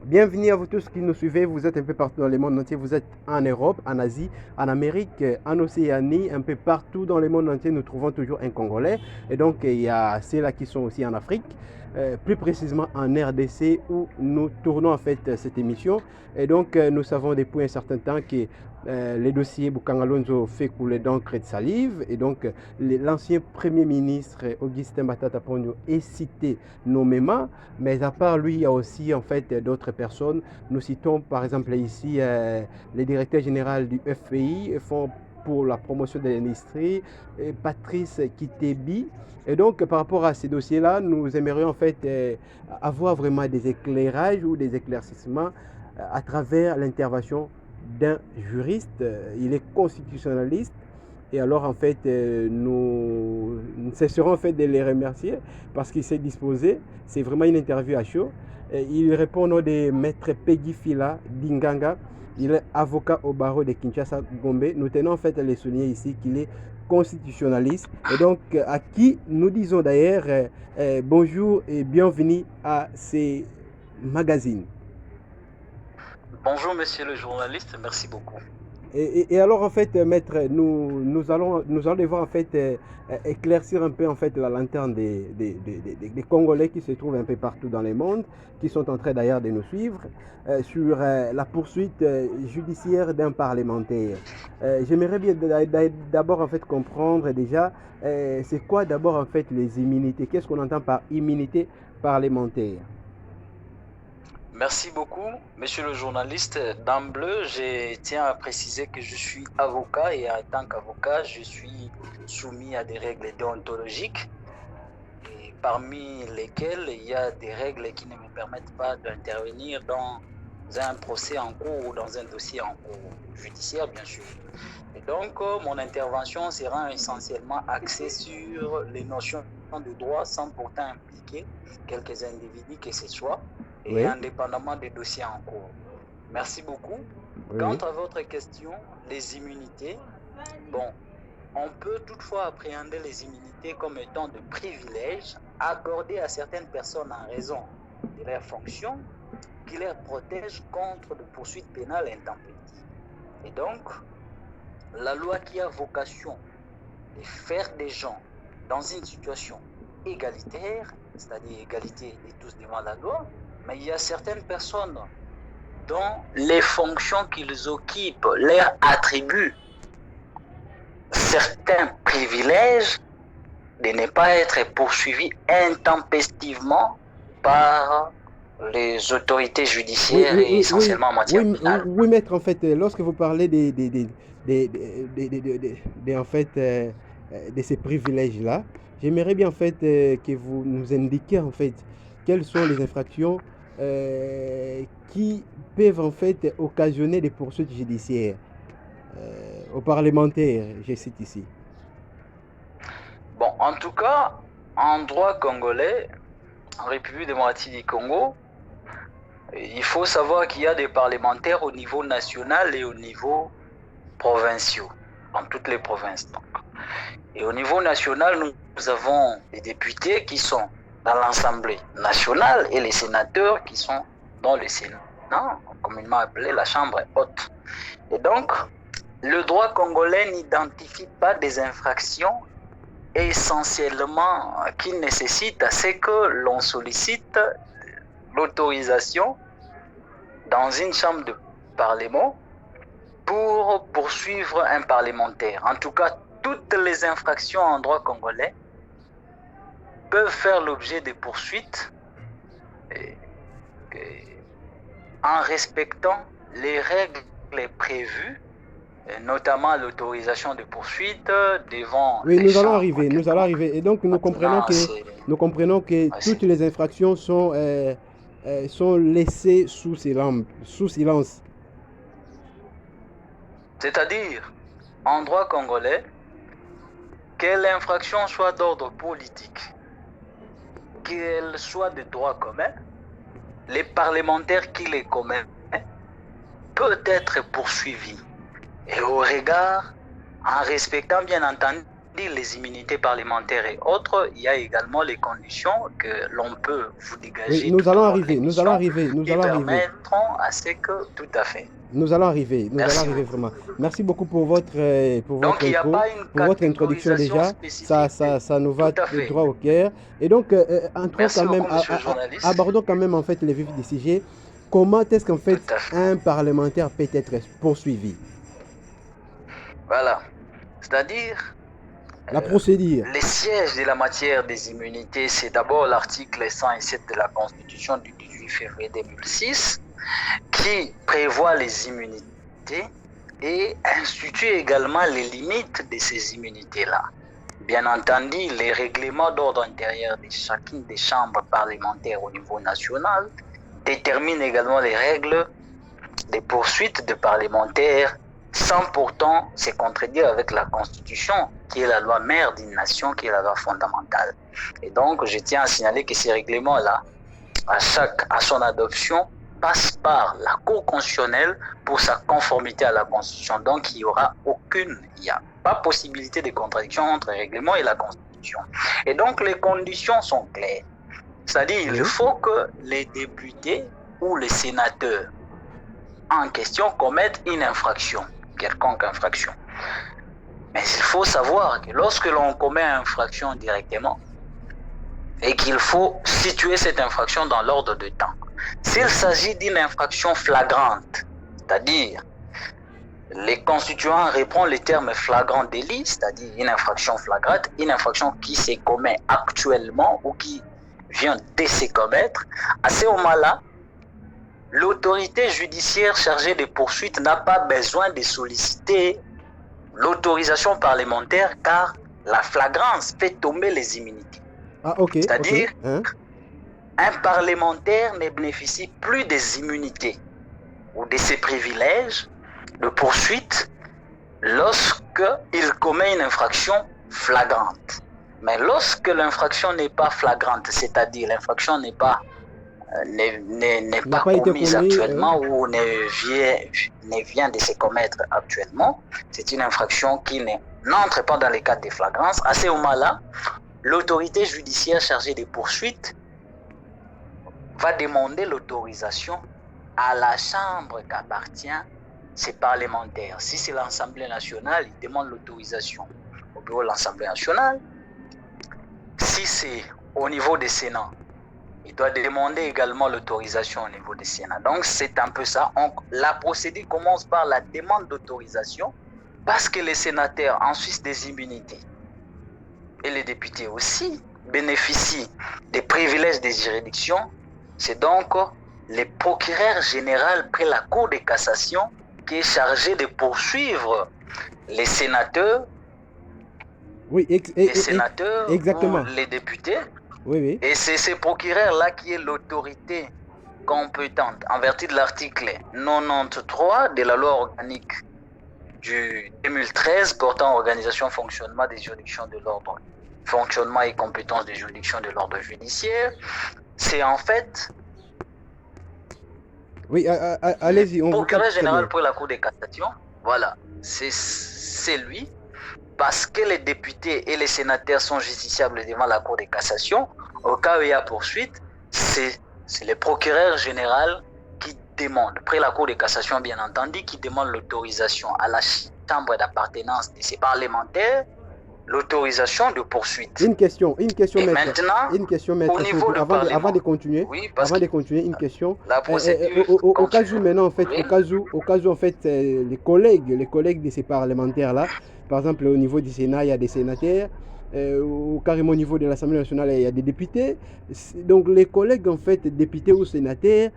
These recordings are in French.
Bienvenue à vous tous qui nous suivez. Vous êtes un peu partout dans le monde entier. Vous êtes en Europe, en Asie, en Amérique, en Océanie, un peu partout dans le monde entier. Nous trouvons toujours un Congolais. Et donc, il y a ceux-là qui sont aussi en Afrique, plus précisément en RDC, où nous tournons en fait cette émission. Et donc, nous savons depuis un certain temps que les dossiers Bukangalonzo fait couler d'encre et de salive. Et donc, l'ancien Premier ministre Augustin Matata Ponyo est cité nommément. Mais à part lui, il y a aussi en fait d'autres personnes. Nous citons par exemple ici le directeur général du FPI, Fonds pour la promotion de l'industrie, Patrice Kitebi. Et donc par rapport à ces dossiers-là, nous aimerions en fait avoir vraiment des éclairages ou des éclaircissements à travers l'intervention d'un juriste. Il est constitutionnaliste. Et alors, en fait, nous cesserons en fait de les remercier parce qu'il s'est disposé. C'est vraiment une interview à chaud. Et il répond au nom de Maître Peggy Fila Dinganga. Il est avocat au barreau de Kinshasa Gombe. Nous tenons en fait à le souligner ici qu'il est constitutionnaliste. Et donc, à qui nous disons d'ailleurs bonjour et bienvenue à ces magazines. Bonjour monsieur le journaliste, merci beaucoup. Et alors en fait, maître, nous allons devoir en fait éclaircir un peu en fait la lanterne des Congolais qui se trouvent un peu partout dans le monde, qui sont en train d'ailleurs de nous suivre sur la poursuite judiciaire d'un parlementaire. J'aimerais bien d'abord en fait comprendre déjà c'est quoi d'abord en fait les immunités. Qu'est-ce qu'on entend par immunité parlementaire? Merci beaucoup, monsieur le journaliste. D'emblée, je tiens à préciser que je suis avocat et en tant qu'avocat, je suis soumis à des règles déontologiques, et parmi lesquelles il y a des règles qui ne me permettent pas d'intervenir dans un procès en cours ou dans un dossier en cours judiciaire, bien sûr. Et donc, mon intervention sera essentiellement axée sur les notions de droit sans pourtant impliquer quelques individus que ce soit, et Oui, indépendamment des dossiers en cours. Merci beaucoup. oui, Quant oui. à votre question, les immunités, bon, on peut toutefois appréhender les immunités comme étant de privilèges accordés à certaines personnes en raison de leurs fonctions qui les protègent contre de poursuites pénales intempestives. Et donc, la loi qui a vocation de faire des gens dans une situation égalitaire, c'est-à-dire égalité de tous devant la loi, mais il y a certaines personnes dont les fonctions qu'ils occupent leur attribuent certains privilèges de ne pas être poursuivis intempestivement par les autorités Oui, judiciaires oui, et oui, oui, essentiellement en matière oui, pénale. oui, maître, en fait, lorsque vous parlez en fait, de ces privilèges-là, j'aimerais bien en fait que vous nous indiquiez en fait quelles sont les infractions qui peuvent en fait occasionner des poursuites judiciaires aux parlementaires, je cite ici. Bon, en tout cas, en droit congolais, en République démocratique du Congo, il faut savoir qu'il y a des parlementaires au niveau national et au niveau provincial, dans toutes les provinces. Donc. Et au niveau national, nous avons des députés qui sont dans l'Assemblée nationale et les sénateurs qui sont dans le Sénat, communément appelé la Chambre haute. Et donc, le droit congolais n'identifie pas des infractions essentiellement qui nécessitent à ce que l'on sollicite l'autorisation dans une chambre de parlement pour poursuivre un parlementaire. En tout cas, toutes les infractions en droit congolais peuvent faire l'objet de poursuites en respectant les règles prévues, notamment l'autorisation de poursuite devant Oui, les nous allons chambres arriver, de nous allons arriver. Et donc, maintenant, nous comprenons que toutes les infractions sont laissées sous silence, sous silence. c'est-à-dire, en droit congolais, que l'infraction soit d'ordre politique, qu'elle soit de droit commun, les parlementaires qui les commettent peuvent être poursuivis. Et au regard, en respectant bien entendu dire les immunités parlementaires et autres, il y a également les conditions que l'on peut vous dégager. Oui, nous allons arriver, nous allons arriver, nous qui allons arriver. permettront à ce que, tout à fait. Nous allons arriver Merci vraiment. Merci beaucoup pour votre Donc, il n'y a intro, pas une pour votre introduction catégorisation déjà. spécifique. Ça nous va Tout à fait. droit au cœur. Et donc, entrons Merci quand même, beaucoup, monsieur le journaliste. abordons quand même en fait les vifs du sujet. Comment est-ce qu'en fait Tout à fait. un parlementaire peut être poursuivi? Voilà. C'est-à-dire, La procédure. les sièges de la matière des immunités, c'est d'abord l'article 107 de la Constitution du 18 février 2006 qui prévoit les immunités et institue également les limites de ces immunités-là. Bien entendu, les règlements d'ordre intérieur de chacune des chambres parlementaires au niveau national déterminent également les règles des poursuites de parlementaires sans pourtant se contredire avec la Constitution, qui est la loi mère d'une nation, qui est la loi fondamentale. Et donc, je tiens à signaler que ces règlements-là, à son adoption, passent par la Cour constitutionnelle pour sa conformité à la Constitution. Donc, il n'y a pas possibilité de contradiction entre les règlements et la Constitution. Et donc, les conditions sont claires. C'est-à-dire, il faut que les députés ou les sénateurs en question commettent une infraction, quelconque infraction. Mais il faut savoir que lorsque l'on commet une infraction directement, et qu'il faut situer cette infraction dans l'ordre de temps. S'il s'agit d'une infraction flagrante, c'est-à-dire les constituants reprennent le terme flagrant délit, c'est-à-dire une infraction flagrante, une infraction qui se commet actuellement ou qui vient de se commettre, à ce moment-là, l'autorité judiciaire chargée des poursuites n'a pas besoin de solliciter l'autorisation parlementaire car la flagrance fait tomber les immunités. Ah, ok. C'est-à-dire, Hein? un parlementaire ne bénéficie plus des immunités ou de ses privilèges de poursuite lorsqu'il commet une infraction flagrante. Mais lorsque l'infraction n'est pas flagrante, c'est-à-dire l'infraction n'est pas commise actuellement ou ne vient de se commettre actuellement, c'est une infraction qui n'entre pas dans les cadres de flagrance. À ce moment-là, l'autorité judiciaire chargée des poursuites va demander l'autorisation à la chambre qu'appartient ces parlementaires. Si c'est l'Assemblée nationale, il demande l'autorisation au bureau de l'Assemblée nationale. Si c'est au niveau des Sénats, il doit demander également l'autorisation au niveau des Sénats. Donc c'est un peu ça. La procédure commence par la demande d'autorisation parce que les sénateurs en Suisse des immunités et les députés aussi bénéficient des privilèges des juridictions. C'est donc le procureur général près la Cour de cassation qui est chargé de poursuivre les sénateurs, exactement. ou les députés. Oui. Et c'est ce procureur-là qui est l'autorité compétente en vertu de l'article 93 de la loi organique du 2013 portant organisation fonctionnement des juridictions de l'ordre, fonctionnement et compétences des juridictions de l'ordre judiciaire. C'est en fait allez-y. Le procureur général pour la Cour de cassation, voilà, c'est lui, parce que les députés et les sénateurs sont justiciables devant la Cour de cassation. Au cas où il y a poursuite, c'est le procureur général qui demande, après la Cour de cassation bien entendu, qui demande l'autorisation à la chambre d'appartenance de ces parlementaires, l'autorisation de poursuite. Une question, et maître. Maintenant, une question, maître, au niveau du Parlement. Avant de continuer, une question. La procédure au cas où maintenant, en fait, oui. au cas où en fait, les collègues de ces parlementaires-là, par exemple au niveau du Sénat, il y a des sénateurs, ou carrément au niveau de l'Assemblée nationale, il y a des députés. Donc les collègues en fait, députés ou sénateurs,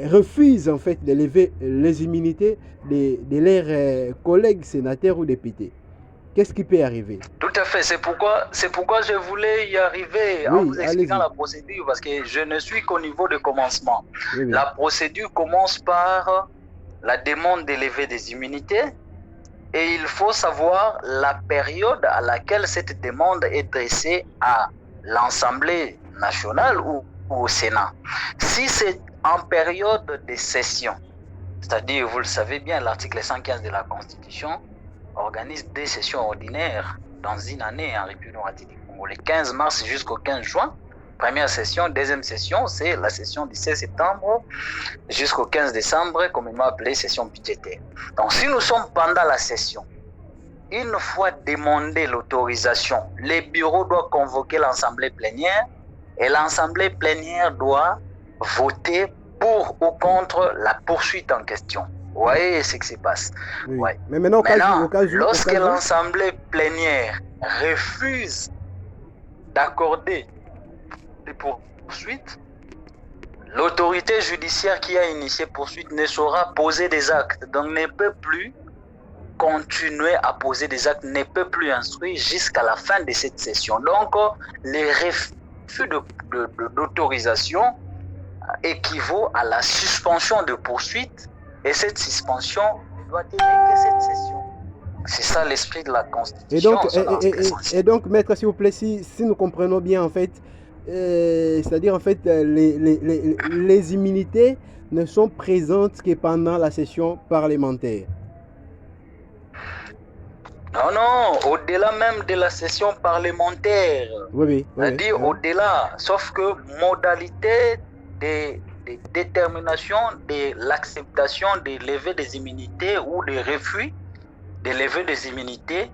refusent en fait de lever les immunités de leurs collègues sénateurs ou députés. Qu'est-ce qui peut arriver? Tout à fait, c'est pourquoi je voulais y arriver en vous expliquant la procédure, parce que je ne suis qu'au niveau de commencement. Oui. La procédure commence par la demande de lever des immunités et il faut savoir la période à laquelle cette demande est dressée à l'Assemblée nationale ou au Sénat. Si c'est en période de session, c'est-à-dire, vous le savez bien, l'article 115 de la Constitution organise des sessions ordinaires dans une année en République démocratique du Congo. Le 15 mars jusqu'au 15 juin, première session. Deuxième session, c'est la session du 16 septembre jusqu'au 15 décembre, communément appelée session budgétaire. Donc, si nous sommes pendant la session, une fois demandé l'autorisation, les bureaux doivent convoquer l'assemblée plénière et l'assemblée plénière doit voter pour ou contre la poursuite en question. Vous voyez ce qui se passe. Oui. Ouais. Mais maintenant, lorsque l'assemblée plénière refuse d'accorder des poursuites, l'autorité judiciaire qui a initié poursuite ne saura poser des actes, donc ne peut plus continuer à poser des actes, ne peut plus instruire jusqu'à la fin de cette session. Donc, les refus d'autorisation équivaut à la suspension de poursuite, et cette suspension ne doit tenir que cette session. C'est ça l'esprit de la Constitution. Et donc, maître, s'il vous plaît, si nous comprenons bien, en fait, c'est-à-dire, en fait, les immunités ne sont présentes que pendant la session parlementaire. Non, au-delà même de la session parlementaire. Oui. C'est-à-dire au-delà, sauf que modalité de détermination de l'acceptation des levées des immunités ou des refus de lever des immunités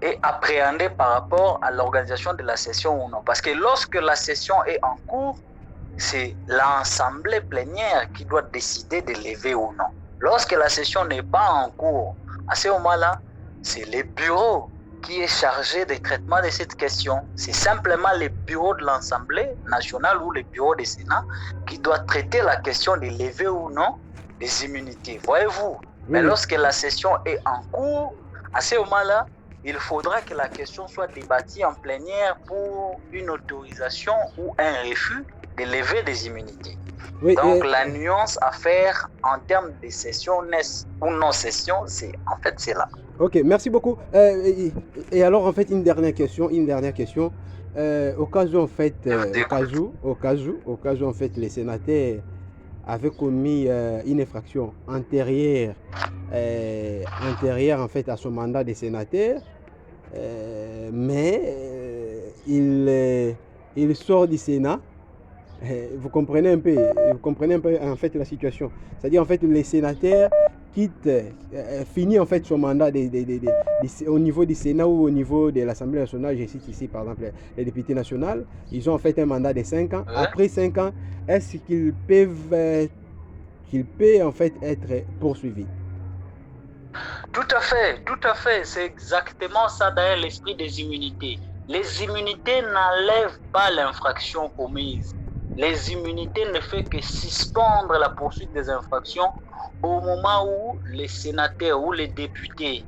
est appréhendée par rapport à l'organisation de la session ou non. Parce que lorsque la session est en cours, c'est l'assemblée plénière qui doit décider de lever ou non. Lorsque la session n'est pas en cours, à ce moment-là, c'est le bureau qui est chargé du traitement de cette question. C'est simplement le bureau de l'Assemblée nationale ou le bureau du Sénat qui doit traiter la question de lever ou non des immunités. Voyez-vous? Mais lorsque la session est en cours, à ce moment-là, il faudra que la question soit débattue en plénière pour une autorisation ou un refus de lever des immunités. Oui, donc la nuance à faire en termes de session ou non-session, c'est là. Ok, merci beaucoup. Et alors, en fait, une dernière question. Au cas où, en fait, en fait, les sénateurs avaient commis une infraction antérieure, en fait, à son mandat de sénateur, mais il sort du Sénat. Vous comprenez un peu en fait la situation. C'est-à-dire, en fait, les sénateurs finit en fait son mandat au niveau du Sénat ou au niveau de l'Assemblée nationale. Je cite ici par exemple les députés nationaux. Ils ont en fait un mandat de 5 ans. Après 5 ans, est-ce qu'ils peuvent en fait être poursuivis? Tout à fait. C'est exactement ça d'ailleurs l'esprit des immunités. Les immunités n'enlèvent pas l'infraction commise. Les immunités ne font que suspendre la poursuite des infractions au moment où les sénateurs ou les députés,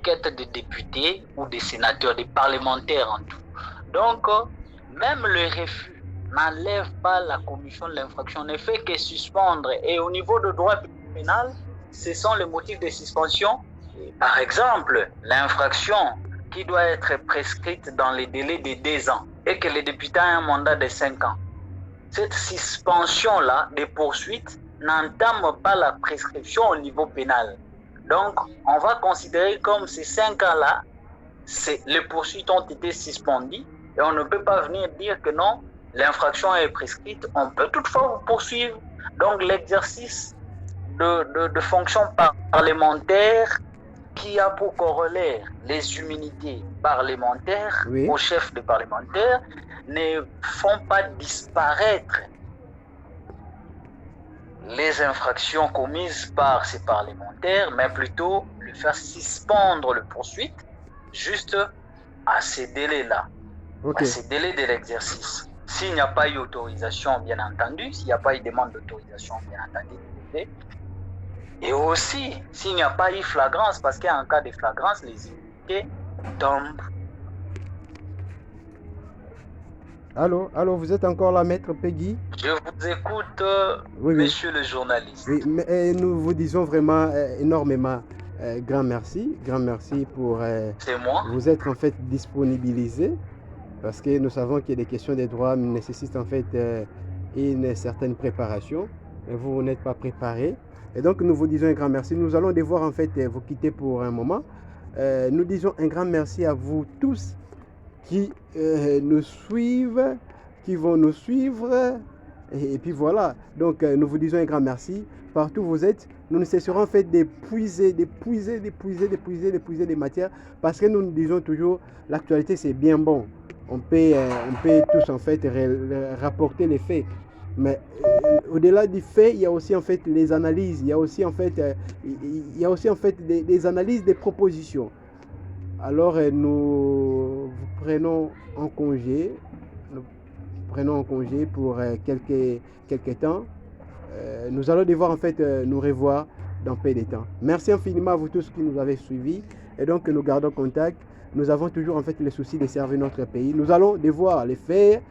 des députés ou des sénateurs, des parlementaires en tout. Donc, même le refus n'enlève pas la commission de l'infraction, ne fait que suspendre. Et au niveau du droit pénal, ce sont les motifs de suspension. Par exemple, l'infraction qui doit être prescrite dans les délais de 2 ans et que les députés ont un mandat de 5 ans. Cette suspension-là des poursuites n'entame pas la prescription au niveau pénal. Donc, on va considérer comme ces 5 ans-là, les poursuites ont été suspendues et on ne peut pas venir dire que non, l'infraction est prescrite. On peut toutefois vous poursuivre. Donc, l'exercice de fonction parlementaire qui a pour corollaire les immunités parlementaires au chef de parlementaire ne font pas disparaître les infractions commises par ces parlementaires, mais plutôt le faire suspendre le poursuite juste à ces délais-là, à ces délais de l'exercice. S'il n'y a pas eu autorisation, bien entendu, s'il n'y a pas eu demande d'autorisation, bien entendu, et aussi s'il n'y a pas eu flagrance, parce qu'en cas de flagrance, les immunités tombent. Allô, vous êtes encore là, maître Peggy? Je vous écoute, monsieur le journaliste. Oui, mais nous vous disons vraiment énormément grand merci pour vous être en fait disponibilisé, parce que nous savons que les questions des droits nécessitent en fait une certaine préparation, et vous n'êtes pas préparé. Et donc nous vous disons un grand merci. Nous allons devoir en fait vous quitter pour un moment. Nous disons un grand merci à vous tous qui nous suivent, qui vont nous suivre. Et puis voilà, donc nous vous disons un grand merci. Partout où vous êtes, nous ne cesserons en fait d'épuiser des matières parce que nous disons toujours l'actualité c'est bien bon. On peut tous en fait rapporter les faits. Mais au-delà du fait, il y a aussi en fait les analyses, il y a aussi en fait, des analyses, des propositions. Alors nous prenons en congé, pour quelques temps. Nous allons devoir en fait nous revoir dans peu de temps. Merci infiniment à vous tous qui nous avez suivis et donc nous gardons contact. Nous avons toujours en fait le souci de servir notre pays. Nous allons devoir les faire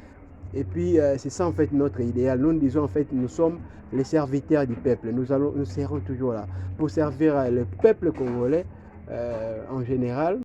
et puis c'est ça en fait notre idéal. Nous disons en fait nous sommes les serviteurs du peuple. Nous serons toujours là pour servir le peuple congolais en général.